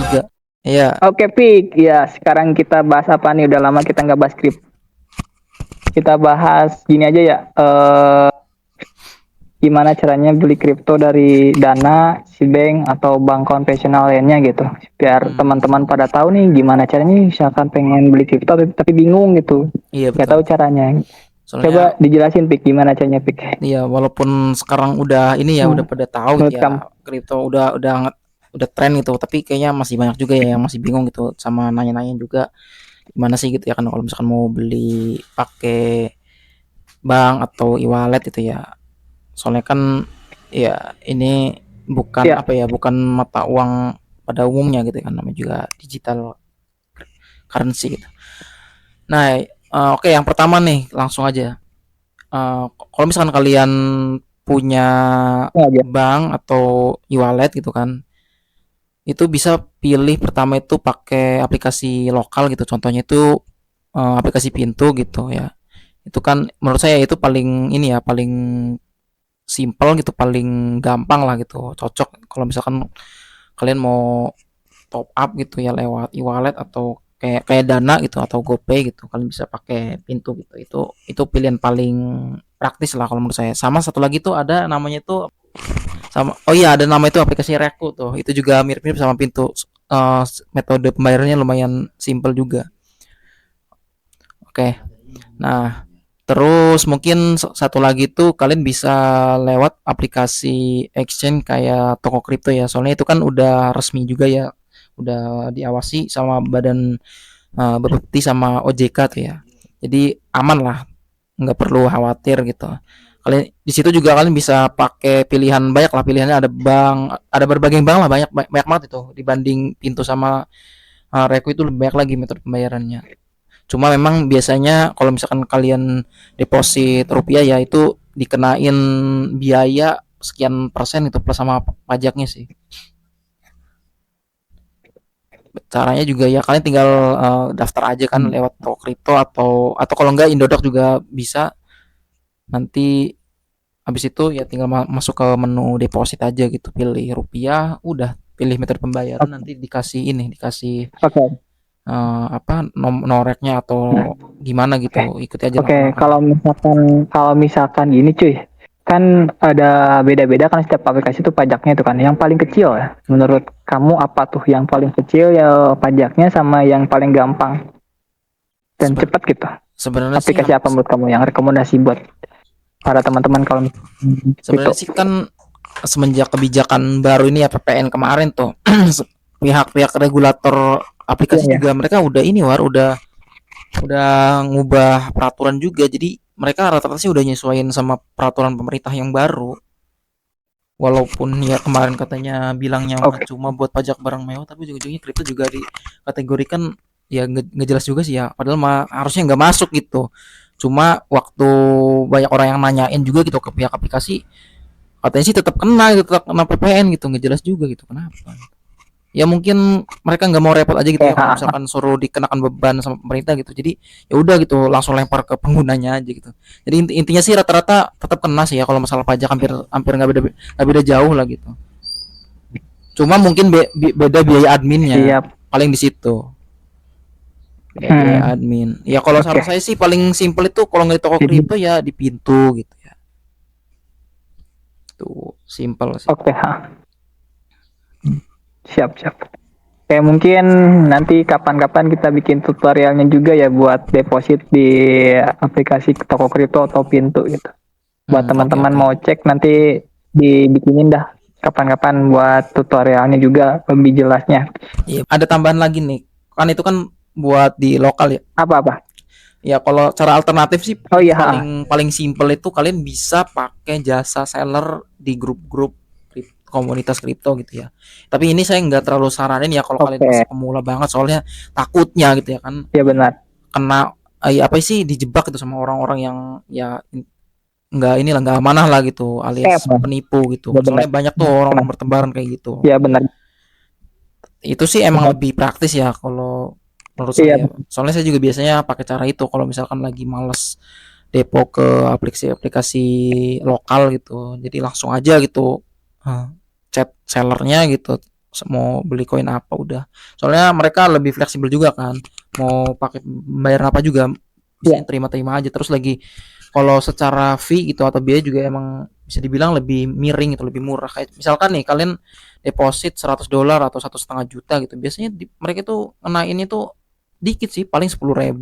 Tiga. Iya. Oke, Pik. Ya, sekarang kita bahas apa nih? Udah lama kita nggak bahas krip. Kita bahas gini aja ya. Gimana caranya beli kripto dari Dana, Cbank, atau bank konvensional lainnya gitu. Biar teman-teman pada tahu nih gimana caranya misalkan pengen beli kripto tapi bingung gitu. Iya Nggak betul. tahu caranya. Coba Soalnya dijelasin, Pik, gimana caranya, Pik. ya walaupun sekarang udah ini ya udah pada tahu Menurut gitu kamu? ya kripto udah tren gitu, tapi kayaknya masih banyak juga ya yang masih bingung gitu sama nanya-nanya juga gimana sih gitu ya kan kalau misalkan mau beli pakai bank atau e-wallet itu ya. Soalnya kan ya ini bukan Ya, apa ya, bukan mata uang pada umumnya gitu kan, namanya juga digital currency gitu. Nah, oke yang pertama nih langsung aja. Kalau misalkan kalian punya ya aja. bank atau e-wallet gitu kan, itu bisa pilih pertama itu pakai aplikasi lokal gitu. Contohnya itu aplikasi Pintu gitu ya. Itu kan menurut saya itu paling ini ya, paling simple gitu, paling gampang lah gitu. Cocok kalau misalkan kalian mau top up gitu ya lewat e-wallet atau kayak kayak Dana gitu atau GoPay gitu. Kalian bisa pakai Pintu gitu. Itu pilihan paling praktis lah kalau menurut saya. Sama satu lagi tuh ada namanya tuh sama, oh iya ada nama itu aplikasi Reku tuh, itu juga mirip-mirip sama Pintu. Metode pembayarannya lumayan simple juga. Oke, nah terus mungkin satu lagi tuh kalian bisa lewat aplikasi exchange kayak toko kripto ya, soalnya itu kan udah resmi juga ya, udah diawasi sama badan Bapepti sama OJK tuh ya, jadi aman lah, nggak perlu khawatir gitu. Kalian di situ juga kalian bisa pakai pilihan banyak lah, pilihannya ada bank, ada berbagai bank lah, banyak banyak banget itu dibanding Pintu sama Reku, itu lebih banyak lagi metode pembayarannya. Cuma memang biasanya kalau misalkan kalian deposit rupiah ya itu dikenain biaya sekian persen itu plus sama pajaknya sih. Caranya juga ya kalian tinggal daftar aja kan lewat toko kripto atau kalau enggak Indodoc juga bisa. Nanti habis itu ya tinggal masuk ke menu deposit aja gitu, pilih rupiah, udah pilih metode pembayaran, Oke. nanti dikasih Oke. apa noreknya atau gimana gitu, ikuti aja Oke, langkah-langkahnya. kalau misalkan gini cuy, kan ada beda-beda kan setiap aplikasi itu pajaknya itu kan. Yang paling kecil ya, menurut kamu apa tuh yang paling kecil ya pajaknya sama yang paling gampang dan Seben- cepat gitu? Sebenarnya sih Aplikasi apa menurut kamu yang rekomendasi buat para teman-teman kalau sebenarnya gitu? sih kan semenjak kebijakan baru ini ya PPN kemarin tuh pihak-pihak regulator Iya aplikasi ya. juga mereka udah ini udah ngubah peraturan juga, jadi mereka rata-rata sih udah nyesuaiin sama peraturan pemerintah yang baru. Walaupun ya kemarin katanya bilangnya mah Oke. cuma buat pajak barang mewah, tapi ujung-ujungnya kripto juga dikategorikan ya nggak jelas juga sih ya. Padahal mah harusnya nggak masuk gitu. Cuma waktu banyak orang yang nanyain juga gitu ke pihak aplikasi, katanya sih tetap kena gitu, tetap kena PPN gitu, nggak jelas juga gitu kenapa. Ya mungkin mereka nggak mau repot aja gitu Oke, ya kalau misalkan suruh dikenakan beban sama pemerintah gitu, jadi ya udah gitu langsung lempar ke penggunanya aja gitu. Jadi intinya sih rata-rata tetap kena sih ya, kalau masalah pajak hampir hampir nggak beda jauh lah gitu. Cuma mungkin beda biaya adminnya, siap. paling di situ beda biaya Hmm, admin ya. Kalau saran oke. saya sih paling simple itu kalau nggak di toko Jadi, kripto ya di Pintu gitu ya, tuh simple sih. oke, ha. Siap, siap. Kayak mungkin nanti kapan-kapan kita bikin tutorialnya juga ya buat deposit di aplikasi toko kripto atau Pintu gitu. Buat Oke teman-teman oke. mau cek nanti dibikinin dah kapan-kapan buat tutorialnya juga lebih jelasnya. Iya, ada tambahan lagi nih. Kan itu kan buat di lokal ya. Apa-apa? Ya kalau cara alternatif sih Oh itu iya, ha. paling paling simple itu kalian bisa pakai jasa seller di grup-grup kripto. komunitas kripto gitu ya. Tapi ini saya nggak terlalu saranin ya kalau kalian Oke, masih pemula banget, soalnya takutnya gitu ya kan ya benar. kena apa sih, dijebak gitu sama orang-orang yang ya nggak inilah, nggak amanah lah gitu, Scam alias ya, penipu gitu. ya benar. Soalnya banyak tuh orang-orang Kenapa? bertebaran kayak gitu. Ya benar. Itu sih emang Benar. lebih praktis ya kalau menurut Iya, saya. Soalnya saya juga biasanya pakai cara itu kalau misalkan lagi males depo ke aplikasi-aplikasi lokal gitu. Jadi langsung aja gitu eh, chat sellernya gitu, mau beli koin apa udah. Soalnya mereka lebih fleksibel juga kan. Mau pakai bayar apa juga bisa iya, terima-terima aja. Terus lagi kalau secara fee gitu atau biaya juga emang bisa dibilang lebih miring gitu, lebih murah. Kayak misalkan nih kalian deposit $100 atau 1,5 juta gitu, biasanya mereka tuh ngenain itu dikit sih, paling 10.000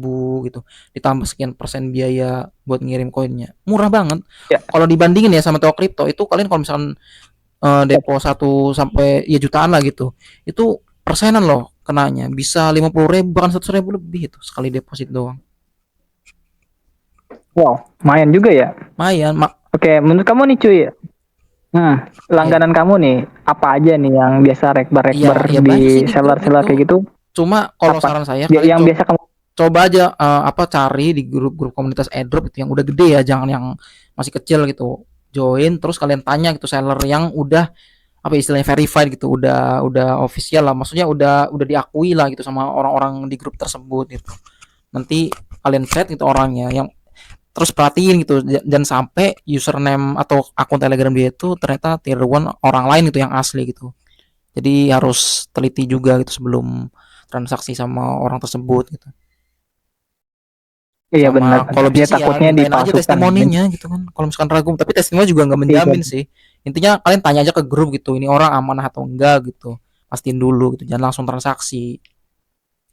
gitu, ditambah sekian persen biaya buat ngirim koinnya, murah banget. iya. Kalau dibandingin ya sama toko kripto itu, kalian kalau misalkan depo 1 sampai ya jutaan lah gitu, itu persenan loh kenanya, bisa 50.000 bahkan 100.000 lebih itu sekali deposit doang. Wow, lumayan juga ya. Lumayan Oke, menurut kamu nih cuy, ya. langganan kamu nih apa aja nih yang biasa Iya, rekbar-rekbar ya banyak sih di di grup seller-seller itu. kayak gitu? Cuma kalau Apa? saran saya kalian Yang biasa kamu. coba aja apa, cari di grup-grup komunitas airdrop itu yang udah gede ya, jangan yang masih kecil gitu. Join terus kalian tanya gitu seller yang udah apa istilahnya verified gitu, udah official lah. Maksudnya udah diakui lah gitu sama orang-orang di grup tersebut gitu. Nanti kalian chat gitu orangnya yang terus perhatiin gitu, dan sampai username atau akun Telegram dia itu ternyata tier one orang lain itu yang asli gitu. Jadi harus teliti juga gitu sebelum transaksi sama orang tersebut gitu. Iya Sama benar-benar. kalau Ya bisa sih ya takutnya mintain aja dipalsukan. testimoninya gitu kan. Kalau misalkan ragu, tapi testimoni juga nggak Iya, menjamin sih. Intinya kalian tanya aja ke grup gitu, ini orang amanah atau enggak gitu. Pastiin dulu gitu, jangan langsung transaksi.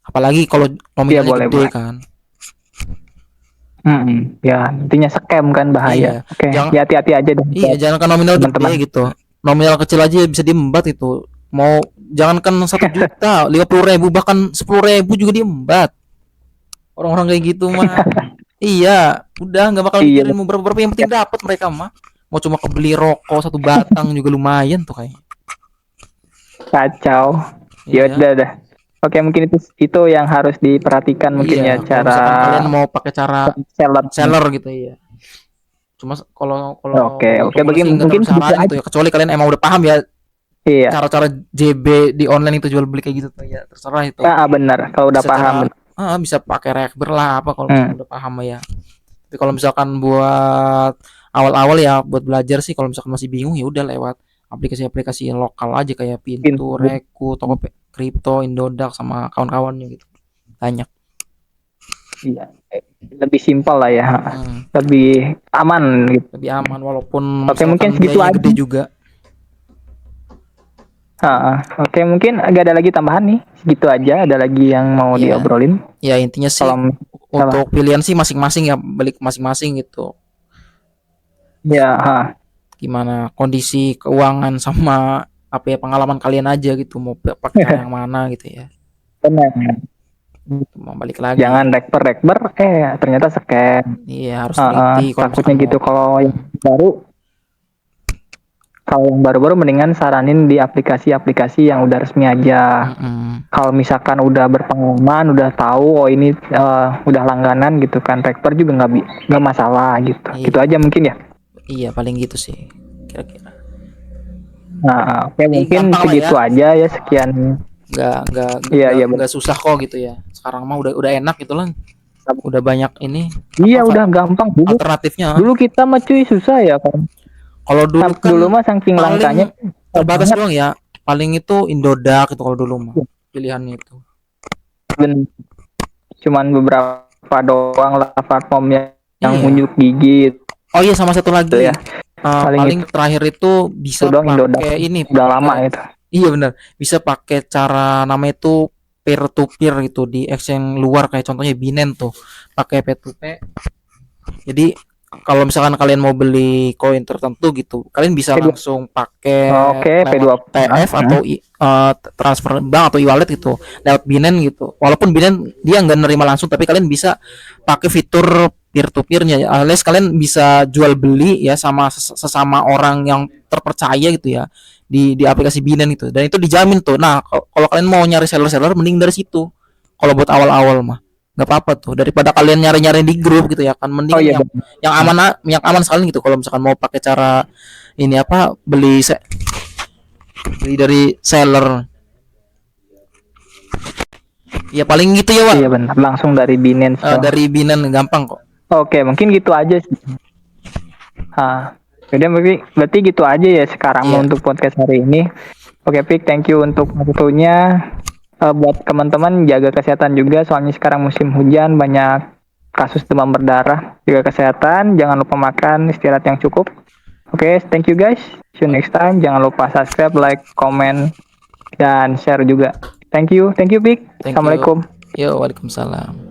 Apalagi kalau iya nominalnya boleh gede boleh. kan. Ya intinya scam kan Iya, bahaya. Oke, jangan ya hati-hati aja deh iya buat jangan kan nominal gede teman-teman. gitu. Nominal kecil aja bisa diembat itu. Mau jangankan 1 juta, 50.000 bahkan 10.000 juga diembat. Orang-orang kayak gitu mah. Iya, udah nggak bakal Iya, mikirin mau berapa-berapa, yang penting dapat mereka mah. Mau cuma kebeli rokok 1 batang juga lumayan tuh kayaknya. kacau. Ya Iya, udah dah. Oke, mungkin itu yang harus diperhatikan mungkin iya. ya Kalau cara misalkan kalian mau pakai cara seller. seller gitu ya. Cuma kalau kalau Oke, kalau oke untuk mulai bagi sih nggak mungkin terlalu segitu saranin gitu aja. ya. Kecuali kalian emang udah paham ya Iya. cara-cara JB di online itu, jual beli kayak gitu tuh ya. Terserah itu. Benar. Kalau udah Bisa paham. cara Benar. bisa pakai Rekber lah apa kalau misalkan Hmm. udah paham ya. Tapi kalau misalkan buat awal-awal ya buat belajar sih, kalau misalkan masih bingung ya udah lewat aplikasi-aplikasi lokal aja kayak Pintu, Pintu. Reku, Kripto, Indodax sama kawan-kawannya gitu. Banyak. Iya. Lebih simpel lah ya. Hmm, Lebih aman gitu. lebih aman walaupun Oke, mungkin misalkan segitu biayanya aja. gede juga. Oke, mungkin agak ada lagi tambahan nih. Segitu aja. Ada lagi yang mau Ya, diobrolin. ya intinya sih Kalau salah. untuk pilihan sih masing-masing ya, balik masing-masing gitu. Ya, Gimana kondisi keuangan sama apa ya, pengalaman kalian aja gitu, mau pakai cara yang mana gitu ya. benar. Mau balik lagi. Jangan rekber-rekber, ternyata scam. Iya, harus teliti kalau Takutnya misalkan mau. gitu. Baru, kalau yang baru-baru mendingan saranin di aplikasi-aplikasi yang udah resmi aja. Mm-mm. Kalau misalkan udah berpengalaman, udah tahu, oh ini udah langganan gitu kan, rekber juga nggak masalah gitu. Gitu Iya, aja mungkin ya. iya paling gitu sih kira-kira. Oke, Jadi mungkin gampang lah ya, segitu aja ya, sekian. nggak Iya, nggak iya, nggak susah kok gitu ya. Sekarang mah udah enak gitu lah, udah banyak ini iya, apa udah gampang dulu. alternatifnya. Dulu kita mah cuy susah ya kan. Kalau dulu Dulu kan mah saking langkanya paling terbatas banget. doang ya, paling itu Indodax itu kalau dulu mah pilihannya itu. Ben- Cuman beberapa doang lah platform yang Iya. unjuk gigi Oh iya, sama satu gitu ya. lagi. Paling Paling itu terakhir itu bisa doang Indodax. pakai ini, Udah lama pakai itu. iya benar, bisa pakai cara namanya itu peer to peer gitu di exchange luar, kayak contohnya Binance tuh pakai P2P. Jadi kalau misalkan kalian mau beli koin tertentu gitu, kalian bisa P2. langsung pakai Oke, lewat P2. TF atau transfer bank atau e-wallet gitu, lewat Binance gitu. Walaupun Binance dia nggak nerima langsung, tapi kalian bisa pakai fitur peer to peernya, alias kalian bisa jual beli ya sama sesama orang yang terpercaya gitu ya. di aplikasi Binance itu, dan itu dijamin tuh. Nah, kalau kalian mau nyari seller-seller mending dari situ. Kalau buat awal-awal mah nggak apa-apa tuh, daripada kalian nyari-nyari di grup gitu ya kan, Oh mendingan iya yang benar. aman sekali gitu. Kalau misalkan mau pakai cara ini apa, beli dari seller ya, paling gitu ya Wak. Iya benar. Langsung dari Binance tuh. Dari Binance gampang kok. Oke, mungkin gitu aja sih. Jadi berarti gitu aja ya sekarang Iya, untuk podcast hari ini. Oke, Pik, thank you untuk waktunya. Buat teman-teman jaga kesehatan juga, soalnya sekarang musim hujan, banyak kasus demam berdarah. Jaga kesehatan, jangan lupa makan, istirahat yang cukup. Oke, thank you guys. See you next time. Jangan lupa subscribe, like, comment, dan share juga. Thank you, Pik. thank you. Assalamualaikum. Yo, waalaikumsalam.